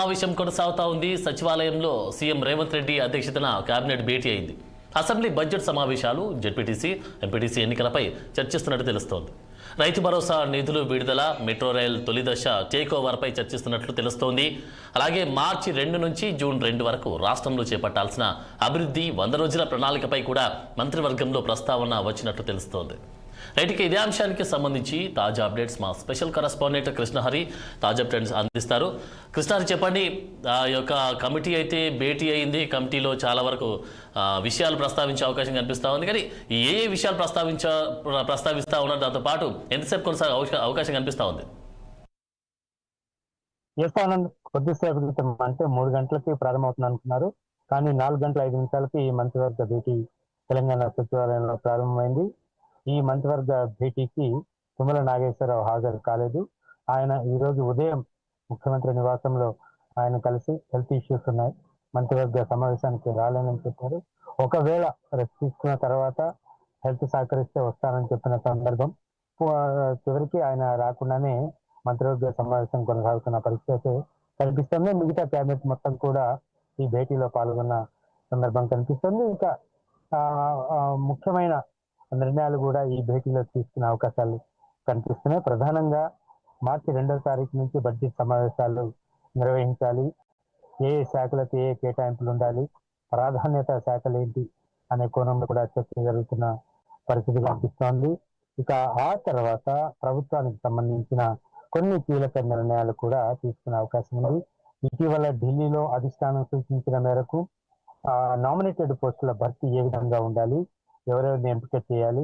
సమావేశం కొనసాగుతా ఉంది. సచివాలయంలో సీఎం రేవంత్ రెడ్డి అధ్యక్షతన కేబినెట్ భేటీ అయింది. అసెంబ్లీ బడ్జెట్ సమావేశాలు, జెడ్పీటీసీ, ఎంపీటీసీ ఎన్నికలపై చర్చిస్తున్నట్టు తెలుస్తోంది. రైతు భరోసా నిధులు విడుదల, మెట్రో రైల్ తొలి దశ టేక్ ఓవర్పై చర్చిస్తున్నట్లు తెలుస్తోంది. అలాగే మార్చి 2 నుంచి జూన్ 2 వరకు రాష్ట్రంలో చేపట్టాల్సిన అభివృద్ధి 100 రోజుల ప్రణాళికపై కూడా మంత్రివర్గంలో ప్రస్తావన వచ్చినట్లు తెలుస్తోంది. రైట్కి ఇదే అంశానికి సంబంధించి తాజా అప్డేట్స్ మా స్పెషల్ కరెస్పాండెంట్ కృష్ణహరి తాజా అప్డేట్స్ అందిస్తారు. కృష్ణహరి, చెప్పండి. ఆ యొక్క కమిటీ అయితే భేటీ అయింది. కమిటీలో చాలా వరకు విషయాలు ప్రస్తావించే అవకాశం కనిపిస్తూ ఉంది. కానీ ఏ విషయాలు ప్రస్తావిస్తూ ఉన్నారు, దాంతో పాటు ఎంతసేపు కొనసాగే అవకాశం కనిపిస్తూ ఉంది? కొద్దిసేపు క్రితం అంటే 3 గంటలకి ప్రారంభమవుతుంది అనుకున్నారు. కానీ 4 గంటల 5 నిమిషాలకి మంత్రివర్గ భేటీ తెలంగాణ సచివాలయంలో ప్రారంభమైంది. ఈ మంత్రివర్గ భేటీకి తుమ్మల నాగేశ్వరరావు హాజరు కాలేదు. ఆయన ఈరోజు ఉదయం ముఖ్యమంత్రి నివాసంలో ఆయన కలిసి హెల్త్ ఇష్యూస్ ఉన్నాయి, మంత్రివర్గ సమావేశానికి రాలేనని చెప్పారు. ఒకవేళ రెస్ట్ తీసుకున్న తర్వాత హెల్త్ సహకరిస్తే వస్తానని చెప్పిన సందర్భం చివరికి ఆయన రాకుండానే మంత్రివర్గ సమావేశం కొనసాగుతున్న పరిస్థితి కనిపిస్తుంది. మిగతా క్యాబినెట్ మొత్తం కూడా ఈ భేటీలో పాల్గొన్న సందర్భం కనిపిస్తుంది. ఇంకా ముఖ్యమైన నిర్ణయాలు కూడా ఈ భేటీలో తీసుకునే అవకాశాలు కనిపిస్తున్నాయి. ప్రధానంగా మార్చి 2వ తారీఖు నుంచి బడ్జెట్ సమావేశాలు నిర్వహించాలి, ఏ శాఖలకు ఏ కేటాయింపులు ఉండాలి, ప్రాధాన్యత శాఖలు ఏంటి అనే కోణంలో కూడా చర్చ జరుగుతున్న పరిస్థితి కనిపిస్తోంది. ఇక ఆ తర్వాత ప్రభుత్వానికి సంబంధించిన కొన్ని కీలక నిర్ణయాలు కూడా తీసుకునే అవకాశం ఉంది. ఇటీవల ఢిల్లీలో అధిష్టానం సూచించిన మేరకు నామినేటెడ్ పోస్టుల భర్తీ ఏ విధంగా ఉండాలి, ఎవరెవరిని ఎంపిక చేయాలి,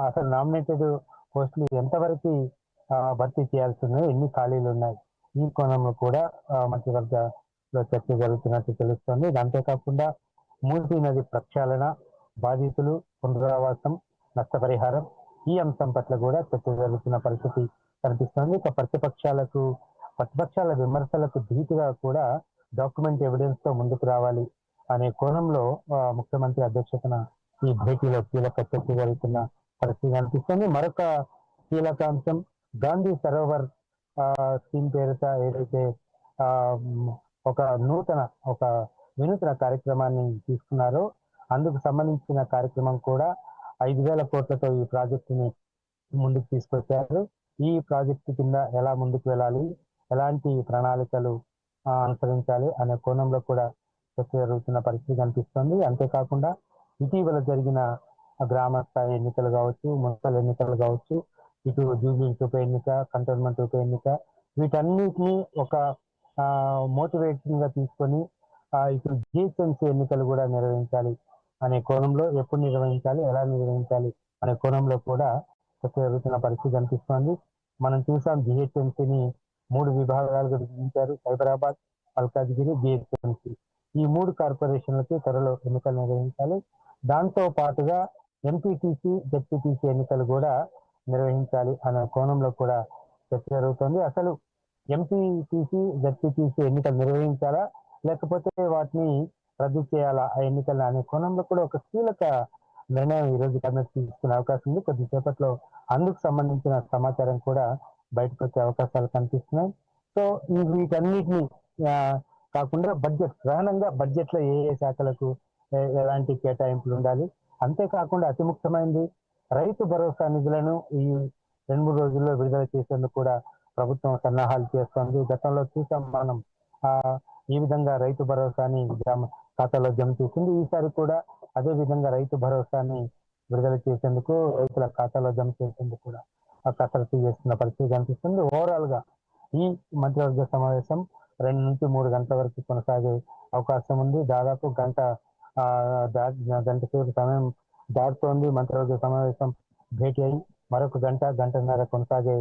అసలు నామినేటెడ్ పోస్టులు ఎంతవరకు భర్తీ చేయాల్సి ఉన్నాయి, ఎన్ని ఖాళీలు ఉన్నాయి, ఈ కోణంలో కూడా మంత్రివర్గంలో చర్చ జరుగుతున్నట్టు తెలుస్తోంది. అంతేకాకుండా మూసీ నది ప్రక్షాళన, బాధితులు పునరావాసం, నష్టపరిహారం, ఈ అంశం పట్ల కూడా చర్చ జరుగుతున్న పరిస్థితి కనిపిస్తోంది. ఇక ప్రతిపక్షాల విమర్శలకు ధీటుగా కూడా డాక్యుమెంట్ ఎవిడెన్స్ తో ముందుకు రావాలి అనే కోణంలో ముఖ్యమంత్రి అధ్యక్షతన ఈ భేటీలో కీలక చర్చ జరుగుతున్న పరిస్థితి కనిపిస్తుంది. మరొక కీలక అంశం గాంధీ సరోవర్ స్కీమ్ పేరిట ఏదైతే ఒక వినూత్న కార్యక్రమాన్ని తీసుకున్నారో అందుకు సంబంధించిన కార్యక్రమం కూడా 5,000 కోట్లతో ఈ ప్రాజెక్టుని ముందుకు తీసుకొచ్చారు. ఈ ప్రాజెక్టు కింద ఎలా ముందుకు వెళ్ళాలి, ఎలాంటి ప్రణాళికలు అనుసరించాలి అనే కోణంలో కూడా చర్చ జరుగుతున్న పరిస్థితి కనిపిస్తుంది. అంతేకాకుండా ఇటీవల జరిగిన గ్రామ స్థాయి ఎన్నికలు కావచ్చు, మున్సిపల్ ఎన్నికలు కావచ్చు, ఇటు జూబ్లీహిల్స్ ఉప ఎన్నిక, కంటోన్మెంట్ ఉప ఎన్నిక, వీటన్నిటిని ఒక మోటివేషన్ గా తీసుకొని ఇప్పుడు జిహెచ్ఎంసీ ఎన్నికలు కూడా నిర్వహించాలి అనే కోణంలో, ఎప్పుడు నిర్వహించాలి, ఎలా నిర్వహించాలి అనే కోణంలో కూడా చర్చ జరుగుతున్న పరిస్థితి కనిపిస్తోంది. మనం చూసాం జిహెచ్ఎంసీని 3 విభాగాలుగా విభజించారు, సైబరాబాద్, మల్కాజ్గిరి, జిహెచ్ఎంసీ. ఈ 3 కార్పొరేషన్లకి త్వరలో ఎన్నికలు నిర్వహించాలి. దాంతో పాటుగా ఎంపీటీసీ, జెడ్పీటీసీ ఎన్నికలు కూడా నిర్వహించాలి అనే కోణంలో కూడా చర్చ జరుగుతుంది. అసలు ఎంపీటీసీ, జెడ్పీటీసీ ఎన్నికలు నిర్వహించాలా లేకపోతే వాటిని రద్దు చేయాలా ఆ ఎన్నికలు అనే కోణంలో కూడా ఒక కీలక నిర్ణయం ఈ రోజు కేబినెట్ తీసుకునే అవకాశం ఉంది. కొద్దిసేపట్లో అందుకు సంబంధించిన సమాచారం కూడా బయటకు వచ్చే అవకాశాలు కనిపిస్తున్నాయి. సో వీటన్నిటిని కాకుండా ప్రధానంగా బడ్జెట్ లో ఏ శాఖలకు ఎలాంటి కేటాయింపులు ఉండాలి, అంతేకాకుండా అతి ముఖ్యమైనది రైతు భరోసా నిధులను ఈ 2-3 రోజుల్లో విడుదల చేసేందుకు కూడా ప్రభుత్వం సన్నాహాలు చేస్తోంది. గతంలో చూసాం మనం ఈ విధంగా రైతు భరోసాని ఖాతాలో జమ చేసింది. ఈసారి కూడా అదే విధంగా రైతు భరోసాని విడుదల చేసేందుకు, రైతుల ఖాతాలో జమ చేసేందుకు కూడా కసరత్తు చేస్తున్న పరిస్థితి కనిపిస్తుంది. ఓవరాల్ గా ఈ మంత్రివర్గ సమావేశం 2 నుంచి 3 గంటల వరకు కొనసాగే అవకాశం ఉంది. దాదాపు గంట సేపు సమయం దాటుతోంది. మంత్రివర్గ సమావేశం భేటీ అయి మరొక గంటన్నర కొనసాగే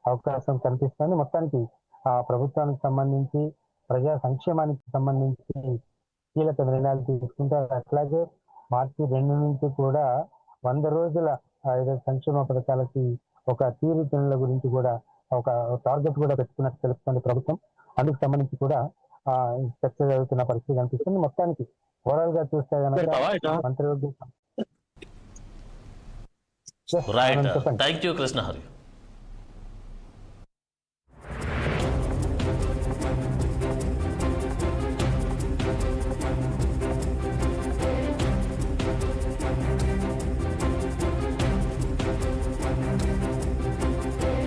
అవకాశం కనిపిస్తుంది. మొత్తానికి ప్రభుత్వానికి సంబంధించి, ప్రజా సంక్షేమానికి సంబంధించి కీలక నిర్ణయాలు తీసుకుంటారు. అట్లాగే మార్చి 2 నుంచి కూడా 100 రోజుల సంక్షేమ పథకాలకి ఒక తీరుతెన్నుల గురించి కూడా ఒక టార్గెట్ కూడా పెట్టుకున్నట్టు తెలుస్తుంది ప్రభుత్వం. అందుకు సంబంధించి కూడా చర్చ జరుగుతున్న పరిస్థితి కనిపిస్తుంది. మొత్తానికి ఓవరాల్ గా చూస్తే కనుక మంత్రివర్గం. Right, thank you Krishnahari.